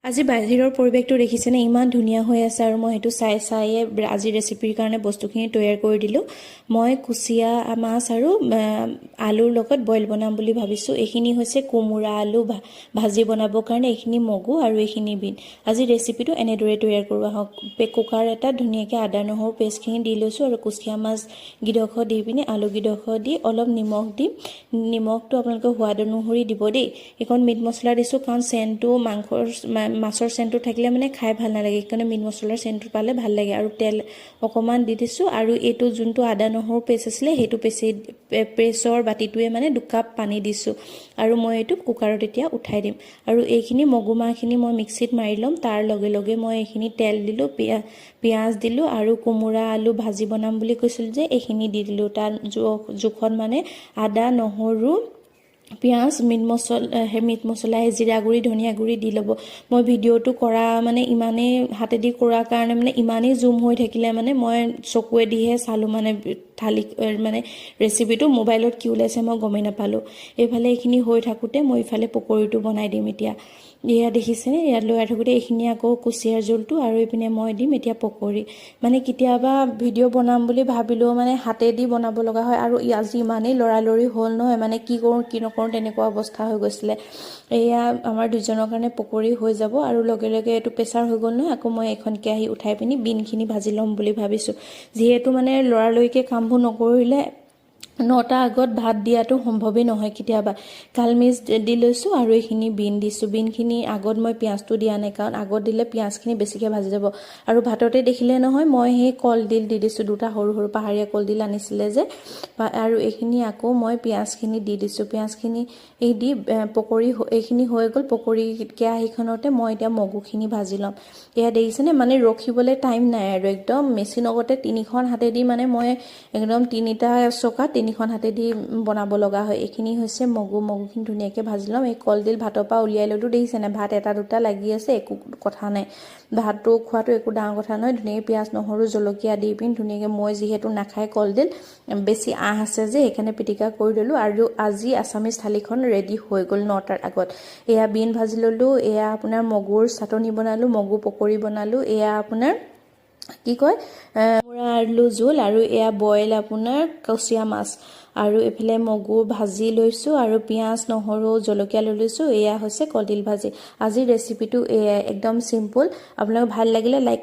আজি বাহিৰৰ পৰিৱেশটো দেখিছেনে ইমান ধুনীয়া হৈ আছে আৰু মই সেইটো চাইয়ে আজি ৰেচিপিৰ কাৰণে বস্তুখিনি তৈয়াৰ কৰি দিলোঁ। মই কুচিয়া মাছ আৰু আলুৰ লগত বইল বনাম বুলি ভাবিছোঁ। এইখিনি হৈছে কোমোৰা আলু ভাজি বনাবৰ কাৰণে, এইখিনি মগু আৰু এইখিনি বিন। আজি ৰেচিপিটো এনেদৰে তৈয়াৰ কৰোঁ আহক। কুকাৰ এটাত ধুনীয়াকৈ আদা নহৰু পেষ্টখিনি দি লৈছোঁ আৰু কুচিয়া মাছ গিডোখৰ দি পিনে আলু গিডোখৰ দি অলপ নিমখ দিম। নিমখটো আপোনালোকে সোৱাদ অনুসৰি দিব দেই। এইখন মিট মছলা দিছোঁ কাৰণ চেণ্টটো মাছৰ চেণ্টটো থাকিলে মানে খাই ভাল নালাগে, সেইকাৰণে মিট মছলাৰ চেণ্টটো পালে ভাল লাগে। আৰু তেল অকণমান দি দিছোঁ আৰু এইটো যোনটো আদা নহৰু পেষ্ট আছিলে সেইটো পেষ্টৰ বাতিটোৱে মানে 2 কাপ পানী দিছোঁ আৰু মই এইটো কুকাৰত এতিয়া উঠাই দিম। আৰু এইখিনি মগু মাহখিনি মই মিক্সিত মাৰি ল'ম। তাৰ লগে লগে মই এইখিনি তেল দিলোঁ, পিঁয়াজ দিলোঁ আৰু কোমোৰা আলু ভাজি বনাম বুলি কৈছিলোঁ যে এইখিনি দি দিলোঁ। তাৰ জোখত মানে আদা নহৰু পিঁয়াজ মিট মছলা জিৰা গুড়ি ধনিয়া গুড়ি দি ল'ব। মই ভিডিঅ'টো কৰা মানে ইমানেই হাতেদি কৰাৰ কাৰণে মানে ইমানেই জুম হৈ থাকিলে মানে মই চকুৱেদিহে চালোঁ মানে থালি মানে ৰেচিপিটো মোবাইলত কি ওলাইছে মই গমেই নাপালোঁ। এইফালে এইখিনি হৈ থাকোঁতে মই ইফালে পকৰীটো বনাই দিম। এতিয়া এয়া দেখিছেনে, ইয়াত লৰাই থাকোঁতে এইখিনি আকৌ কুচিয়াৰ জোলটো আৰু এইপিনে মই দিম এতিয়া পকৰী। মানে কেতিয়াবা ভিডিঅ' বনাম বুলি ভাবিলেও মানে হাতেদি বনাব লগা হয় আৰু আজি ইমানেই লৰালৰি হ'ল নহয়, মানে কি কৰোঁ কি নকৰোঁ তেনেকুৱা অৱস্থা হৈ গৈছিলে। এয়া আমাৰ দুজনৰ কাৰণে পকৰী হৈ যাব আৰু লগে লগে এইটো প্ৰেছাৰ হৈ গ'ল নহয়। আকৌ মই এখন কেৰাহী উঠাই পিনি বিনখিনি ভাজি ল'ম বুলি ভাবিছোঁ। যিহেতু মানে লৰালৰিকৈ কামবোৰ নকৰিলে 9টা আগত ভাত দিয়াটো সম্ভৱেই নহয়। কেতিয়াবা কালমিজ দি লৈছোঁ আৰু এইখিনি বিন দিছোঁ। বিনখিনি আগত মই পিঁয়াজটো দিয়া নাই কাৰণ আগত দিলে পিঁয়াজখিনি বেছিকৈ ভাজি যাব। আৰু ভাততে দেখিলে নহয় মই সেই কলডিল দি দিছোঁ, 2টা সৰু সৰু পাহাৰীয়া কলডিল আনিছিলে যে। আৰু এইখিনি আকৌ মই পিঁয়াজখিনি দি দিছোঁ। পিঁয়াজখিনি দি পকৰী এইখিনি হৈ গ'ল। পকৰী কেৰাহীখনতে মই এতিয়া মগুখিনি ভাজি ল'ম। এয়া দেখিছেনে, মানে ৰখিবলৈ টাইম নাই আৰু একদম মেচিন আগতে 3খন হাতেদি মানে মই একদম 3টা চকা 3খন হাতেদি বনাব লগা হয়। এইখিনি হৈছে মগুখিনি ধুনীয়াকৈ ভাজি ল'ম। এই কলডিল ভাতৰ পৰা উলিয়াই ল'লোঁ দেখিছেনে, ভাত 1টা 2টা লাগি আছে, একো কথা নাই। ভাতটো খোৱাটো একো ডাঙৰ কথা নহয়। ধুনীয়াকৈ পিঁয়াজ নহৰু জলকীয়া দি পিনি ধুনীয়াকৈ, মই যিহেতু নাখায় কলডিল বেছি আঁহ আছে যে সেইকাৰণে পিটিকা কৰি ল'লোঁ আৰু আজি আছামিজ থালিখন ৰেডি হৈ গ'ল 9টাৰ আগত। এয়া বিন ভাজি ল'লোঁ, এয়া আপোনাৰ মগুৰ চাটনি বনালোঁ, মগু পকৰী বনালোঁ, এয়া আপোনাৰ কি কয় কোমোৰা আলু জোল আৰু এয়া বইল আপোনাৰ কুচিয়া মাছ আৰু এইফালে মগু ভাজি লৈছোঁ আৰু পিঁয়াজ নহৰু জলকীয়া লৈ লৈছোঁ। এয়া হৈছে কলডিল ভাজি। আজিৰ ৰেচিপিটো এয়া একদম চিম্পুল। আপোনালোক ভাল লাগিলে লাইক